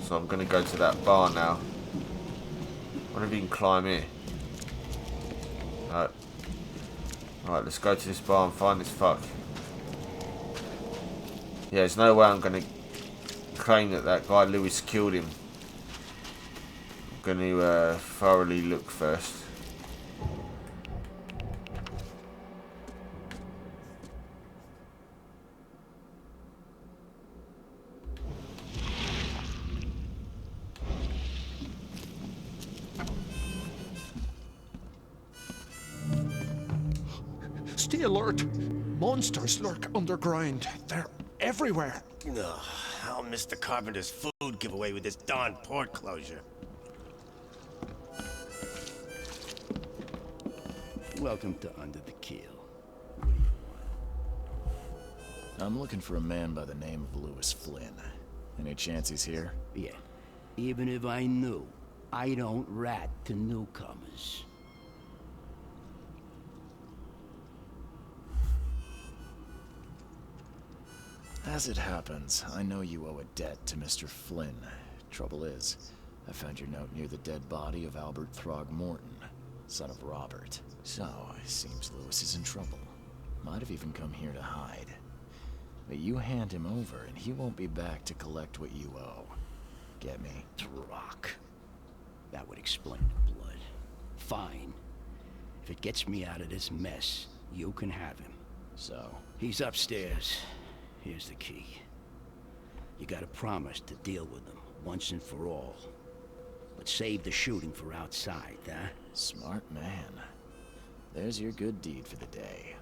So I'm gonna go to that bar now. I wonder if you can climb here. Alright. Alright, let's go to this bar and find this fuck. Yeah, there's no way I'm gonna claim that that guy Lewis killed him. I'm gonna thoroughly look first.
Stay alert. Monsters lurk underground. They're everywhere.
Ugh, I'll miss the carpenter's food giveaway with this darn port closure.
Welcome to Under the Keel.
I'm looking for a man by the name of Lewis Flynn. Any chance he's here?
Yeah. Even if I knew, I don't rat to newcomers.
As it happens, I know you owe a debt to Mr. Flynn. Trouble is, I found your note near the dead body of Albert Throgmorton, son of Robert. So, it seems Lewis is in trouble. Might have even come here to hide. But you hand him over and he won't be back to collect what you owe. Get me?
Rock. That would explain the blood. Fine. If it gets me out of this mess, you can have him.
So?
He's upstairs. Here's the key. You gotta promise to deal with him once and for all. But save the shooting for outside, huh?
Smart man. There's your good deed for the day.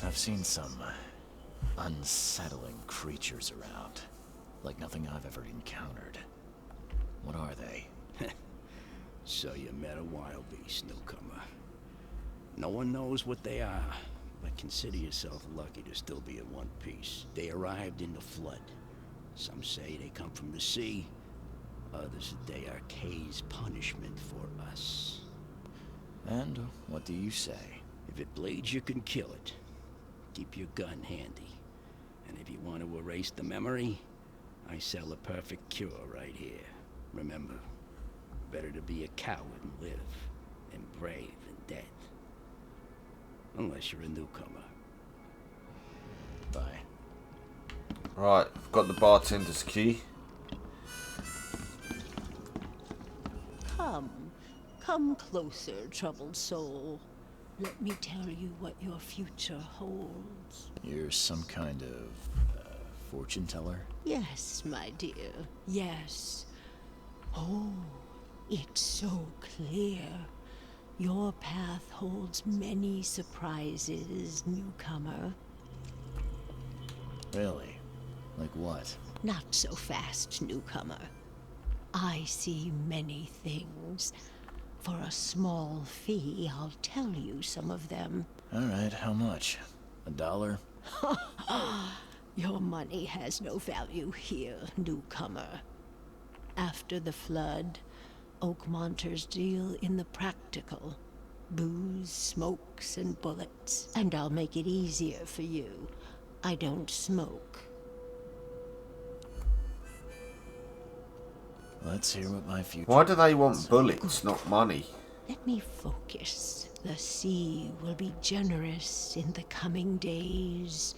I've seen some unsettling creatures around. Like nothing I've ever encountered. What are they?
So you met a wild beast, newcomer. No one knows what they are, but consider yourself lucky to still be in one piece. They arrived in the flood. Some say they come from the sea. Others that they are Kay's punishment for us.
And what do you say?
If it bleeds, you can kill it. Keep your gun handy. And if you want to erase the memory, I sell a perfect cure right here. Remember, better to be a coward and live, than brave and dead. Unless you're a newcomer.
Bye.
Right, I've got the bartender's key.
Come closer, troubled soul. Let me tell you what your future holds.
You're some kind of fortune teller?
Yes, my dear, yes. Oh, it's so clear. Your path holds many surprises, newcomer.
Really? Like what?
Not so fast, newcomer. I see many things. For a small fee, I'll tell you some of them.
All right, how much? $1?
Your money has no value here, newcomer. After the flood, Oakmonters deal in the practical. Booze, smokes, and bullets. And I'll make it easier for you. I don't smoke.
Let's hear what my future...
Why do they want bullets, not money?
Let me focus. The sea will be generous in the coming days.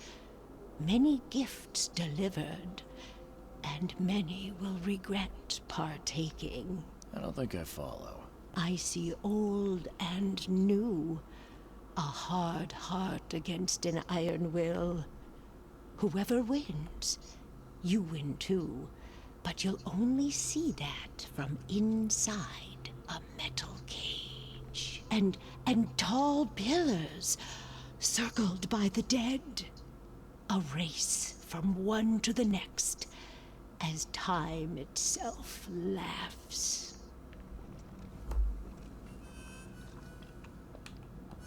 Many gifts delivered, and many will regret partaking.
I don't think I follow.
I see old and new. A hard heart against an iron will. Whoever wins, you win too. But you'll only see that from inside. A metal cage and tall pillars circled by the dead. A race from one to the next as time itself laughs.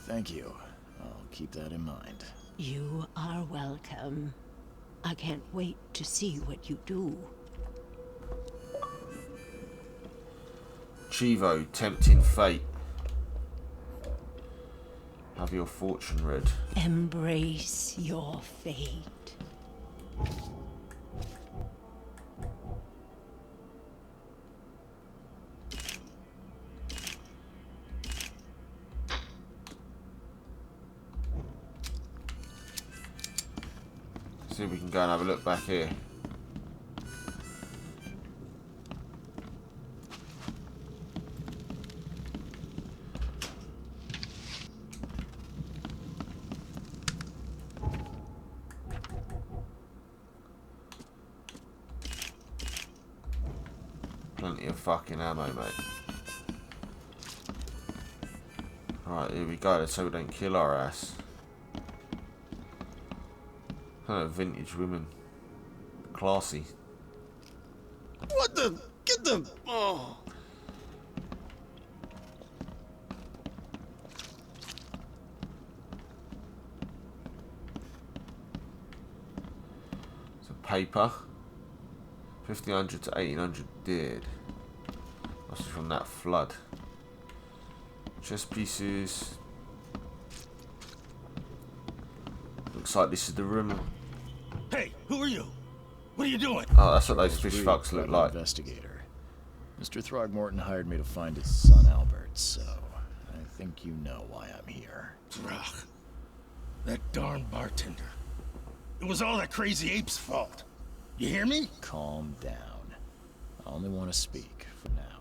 Thank you. I'll keep that in mind.
You are welcome. I can't wait to see what you do.
Chivo, tempting fate. Have your fortune read.
Embrace your fate.
See if we can go and have a look back here. Plenty of fucking ammo, mate. Right, here we go. Let's hope we don't kill our ass. Oh, vintage women. Classy.
What the? Get the... Oh.
It's a paper. 1500 to 1800 dead. Must be from that flood. Chest pieces. Looks like this is the room.
Hey, who are you? What are you doing?
Oh, that's what those fish fucks look like.
Investigator. Mr. Throgmorton hired me to find his son Albert, so I think you know why I'm here.
Throg. That darn bartender. It was all that crazy ape's fault. You hear me?
Calm down. I only want to speak for now.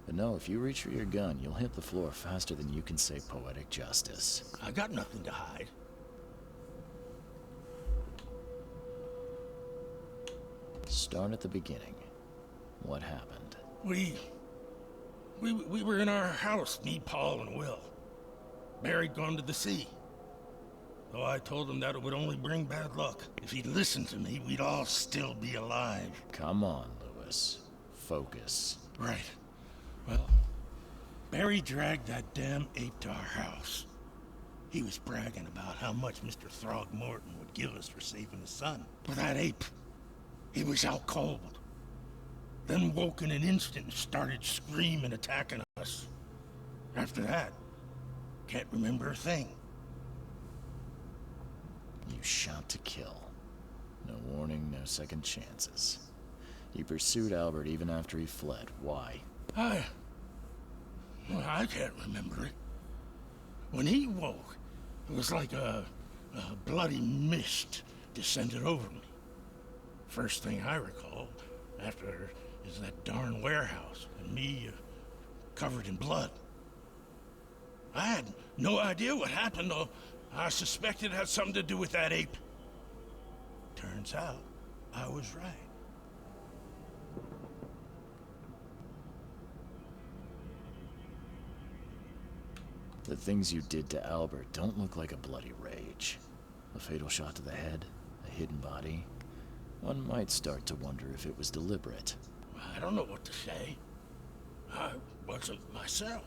But no, if you reach for your gun, you'll hit the floor faster than you can say poetic justice.
I got nothing to hide.
Start at the beginning. What happened?
We were in our house, me, Paul, and Will. Barry'd gone to the sea. Though I told him that it would only bring bad luck. If he'd listened to me, we'd all still be alive.
Come on, Lewis. Focus.
Right. Well, Barry dragged that damn ape to our house. He was bragging about how much Mr. Throgmorton would give us for saving his son. But that ape, he was out cold. Then woke in an instant and started screaming, attacking us. After that, can't remember a thing.
You shot to kill. No warning, no second chances. You pursued Albert even after he fled. Why?
I can't remember it. When he woke, it was like a bloody mist descended over me. First thing I recall after is that darn warehouse and me covered in blood. I had no idea what happened, though. I suspected it had something to do with that ape. Turns out, I was right.
The things you did to Albert don't look like a bloody rage. A fatal shot to the head, a hidden body. One might start to wonder if it was deliberate.
I don't know what to say. I wasn't myself.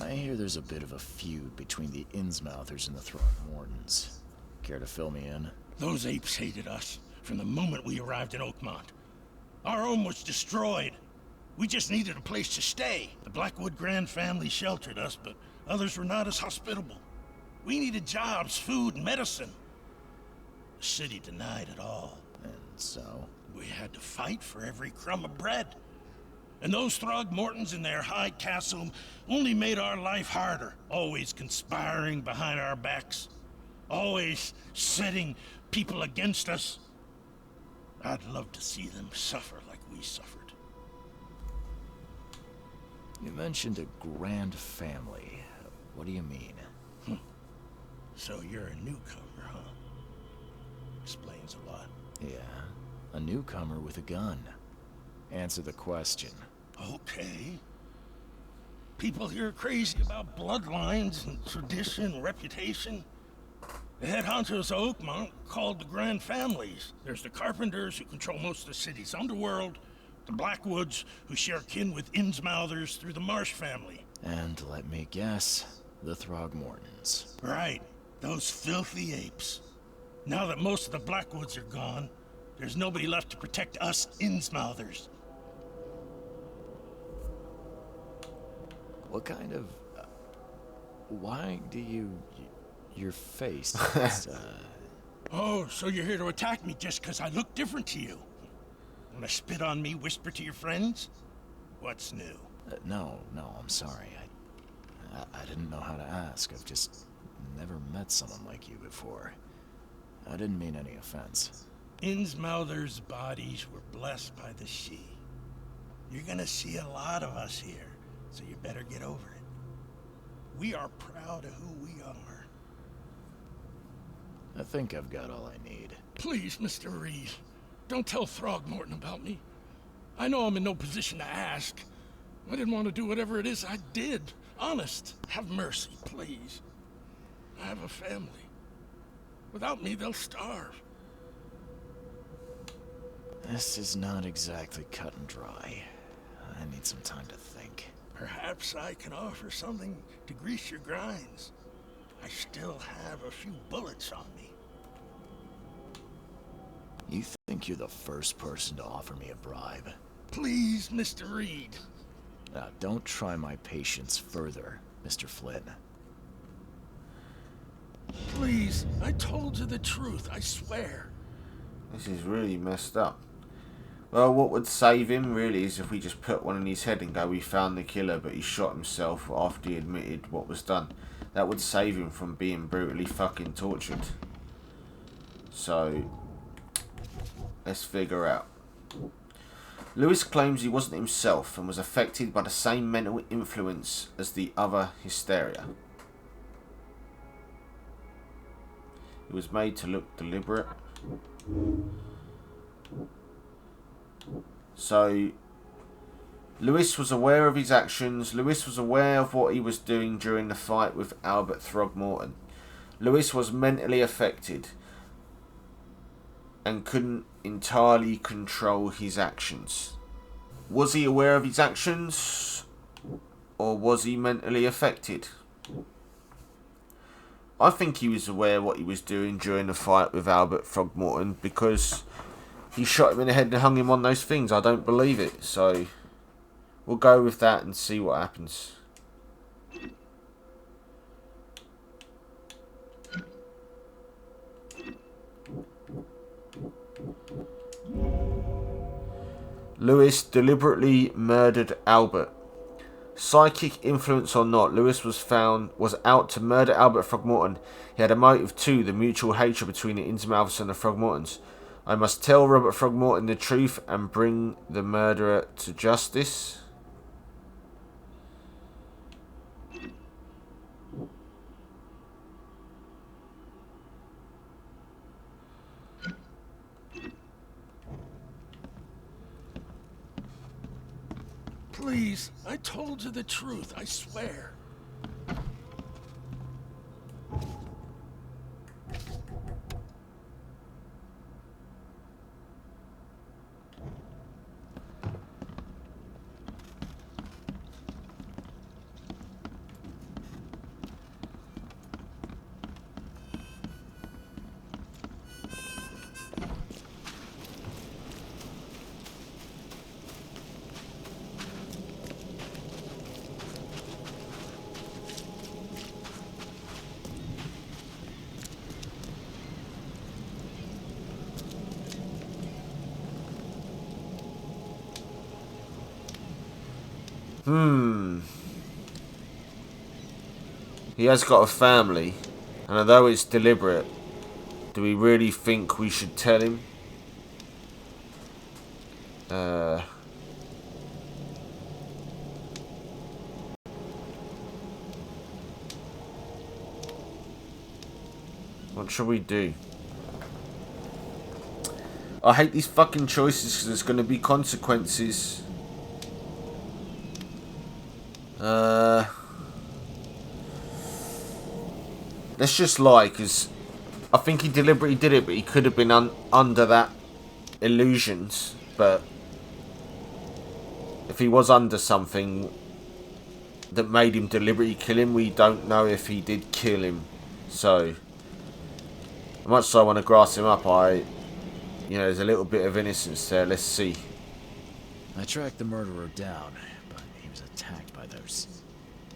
I hear there's a bit of a feud between the Innsmouthers and the Throgmortons. Care to fill me in?
Those apes hated us from the moment we arrived in Oakmont. Our home was destroyed. We just needed a place to stay. The Blackwood Grand family sheltered us, but others were not as hospitable. We needed jobs, food, and medicine. The city denied it all.
And so?
We had to fight for every crumb of bread. And those Throgmortons in their high castle only made our life harder, always conspiring behind our backs, always setting people against us. I'd love to see them suffer like we suffered.
You mentioned a grand family. What do you mean?
So you're a newcomer, huh? Explains a lot.
Yeah, a newcomer with a gun. Answer the question.
Okay. People here are crazy about bloodlines and tradition and reputation. The head honchos of Oakmont called the Grand Families. There's the Carpenters, who control most of the city's underworld, the Blackwoods, who share kin with Innsmouthers through the Marsh family.
And let me guess, the Throgmortons.
Right, those filthy apes. Now that most of the Blackwoods are gone, there's nobody left to protect us Innsmouthers.
What kind of... why do you... your face is,
Oh, so you're here to attack me just because I look different to you? Wanna spit on me, whisper to your friends? What's new?
No, I'm sorry. I didn't know how to ask. I've just never met someone like you before. I didn't mean any offense.
Innsmouthers' bodies were blessed by the She. You're gonna see a lot of us here, so you better get over it. We are proud of who we are.
I think I've got all I need.
Please, Mr. Reed, don't tell Throgmorton about me. I know I'm in no position to ask. I didn't want to do whatever it is I did. Honest, have mercy, please. I have a family. Without me, they'll starve.
This is not exactly cut and dry. I need some time to think.
Perhaps I can offer something to grease your grinds. I still have a few bullets on me.
You think you're the first person to offer me a bribe?
Please, Mr. Reed.
Now, don't try my patience further, Mr. Flynn.
Please, I told you the truth, I swear.
This is really messed up. Well, what would save him, really, is if we just put one in his head and go, we found the killer, but he shot himself after he admitted what was done. That would save him from being brutally fucking tortured. So, let's figure out. Lewis claims he wasn't himself and was affected by the same mental influence as the other hysteria. It was made to look deliberate. So, Lewis was aware of his actions. Lewis was aware of what he was doing during the fight with Albert Throgmorton. Lewis was mentally affected and couldn't entirely control his actions. Was he aware of his actions, or was he mentally affected? I think he was aware of what he was doing during the fight with Albert Throgmorton, because he shot him in the head and hung him on those things. I don't believe it, so we'll go with that and see what happens. Lewis deliberately murdered Albert. Psychic influence or not, Lewis was out to murder Albert Throgmorton. He had a motive too, the mutual hatred between the Innsmouths and the Throgmortons. I must tell Robert Throgmorton the truth and bring the murderer to justice.
Please, I told you the truth, I swear.
He has got a family, and although it's deliberate, do we really think we should tell him? What should we do? I hate these fucking choices because there's going to be consequences. Let's just lie, because I think he deliberately did it, but he could have been under that illusions. But if he was under something that made him deliberately kill him, we don't know if he did kill him. So, as much as I want to grass him up, there's a little bit of innocence there. Let's see.
I tracked the murderer down, but he was attacked by those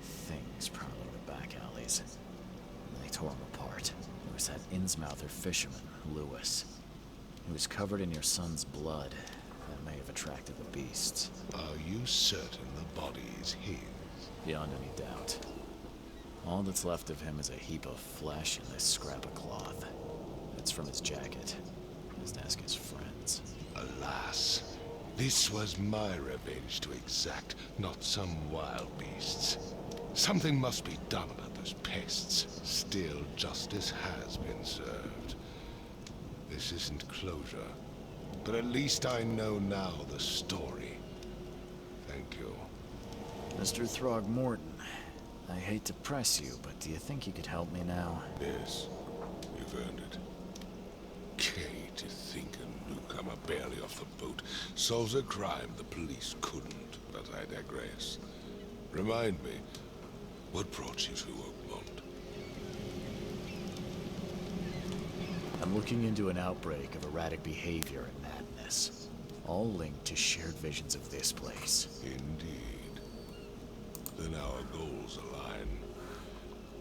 things prowling the back alleys. They tore him apart. It was that Innsmouther fisherman, Lewis. He was covered in your son's blood. That may have attracted the beasts.
Are you certain the body is his?
Beyond any doubt. All that's left of him is a heap of flesh and this scrap of cloth. It's from his jacket. Just ask his friends.
Alas, this was my revenge to exact, not some wild beasts. Something must be done about those pests. Still, justice has been served. This isn't closure, but at least I know now the story. Thank you.
Mr. Throgmorton, I hate to press you, but do you think you could help me now?
Yes, you've earned it. Kay, to think a newcomer barely off the boat solves a crime the police couldn't, but I digress. Remind me, what brought you to Oakmont?
I'm looking into an outbreak of erratic behavior and madness, all linked to shared visions of this place.
Indeed. Then our goals align.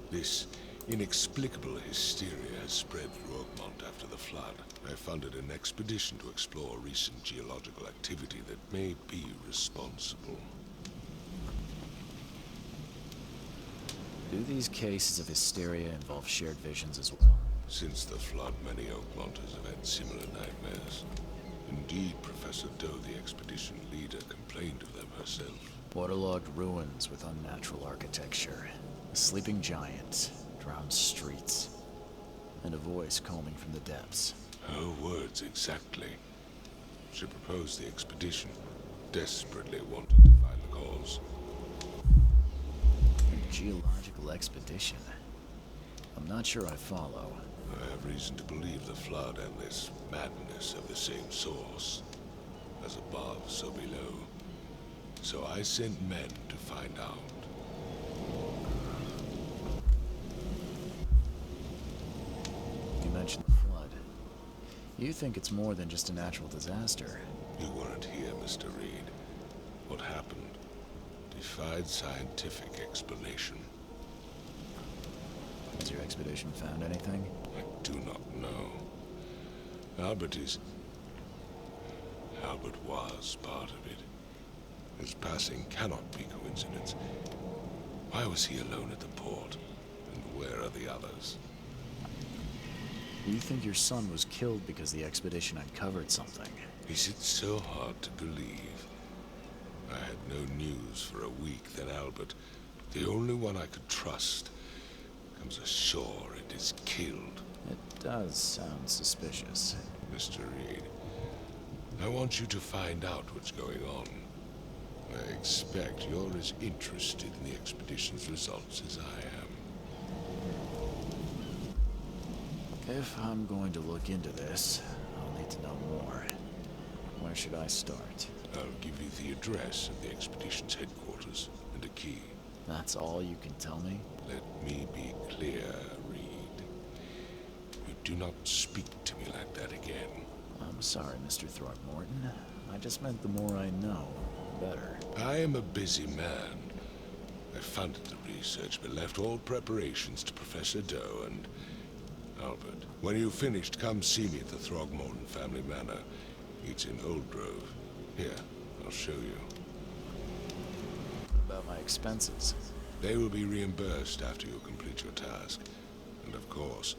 This inexplicable hysteria has spread through Oakmont after the flood. I funded an expedition to explore recent geological activity that may be responsible.
Do these cases of hysteria involve shared visions as well?
Since the flood, many Oakmonters have had similar nightmares. Indeed, Professor Doe, the expedition leader, complained of them herself.
Waterlogged ruins with unnatural architecture, a sleeping giant, drowned streets, and a voice calming from the depths.
Her words exactly. She proposed the expedition, desperately wanted to find the cause.
A geological expedition? I'm not sure I follow.
I have reason to believe the flood and this madness have the same source. As above, so below. So I sent men to find out.
You mentioned the flood. You think it's more than just a natural disaster.
You weren't here, Mr. Reed. What happened defied scientific explanation.
Has your expedition found anything?
I do not know. Albert was part of it. His passing cannot be coincidence. Why was he alone at the port? And where are the others?
You think your son was killed because the expedition uncovered something?
Is it so hard to believe? I had no news for a week, then Albert, the only one I could trust, comes ashore and is killed.
It does sound suspicious.
Mr. Reed, I want you to find out what's going on. I expect you're as interested in the expedition's results as I am.
If I'm going to look into this, I'll need to know more. Where should I start?
I'll give you the address of the expedition's headquarters and a key.
That's all you can tell me?
Let me be clear, Reed. You do not speak to me like that again.
I'm sorry, Mr. Throgmorton. I just meant the more I know, the better.
I am a busy man. I funded the research, but left all preparations to Professor Doe and Albert. When you've finished, come see me at the Throgmorton family manor. It's in Old Grove. Here, I'll show you.
What about my expenses?
They will be reimbursed after you complete your task. And of course,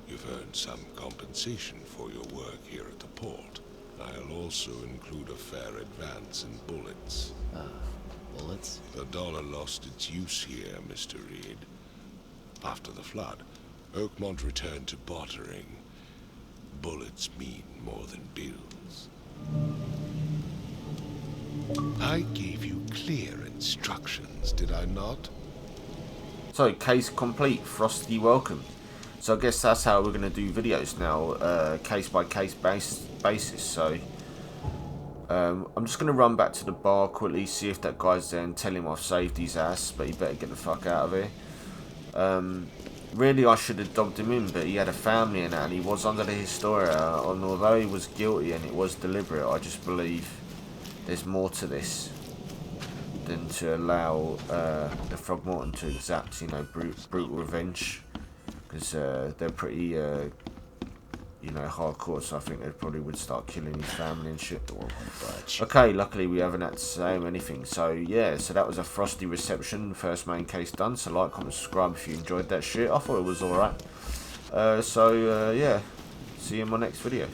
you've earned some compensation for your work here at the port. I'll also include a fair advance in bullets.
Bullets?
The dollar lost its use here, Mr. Reed. After the flood, Oakmont returned to bartering. Bullets mean more than bills. I gave you clear and instructions, did I not?
So, case complete. Frosty, welcome. So I guess that's how we're going to do videos now, case by case basis. So I'm just going to run back to the bar quickly, see if that guy's there, and tell him I've saved his ass, but he better get the fuck out of here. Really, I should have dobbed him in, but he had a family and that, and he was under the Historia, and although he was guilty and it was deliberate, I just believe there's more to this than to allow the Throgmorton to exact, you know, brutal revenge, because they're pretty, you know, hardcore, so I think they probably would start killing his family and shit. Okay, luckily we haven't had to say anything. So yeah, so that was a Frosty reception, first main case done. So like, comment, subscribe if you enjoyed that shit. I thought it was alright. Yeah, see you in my next video.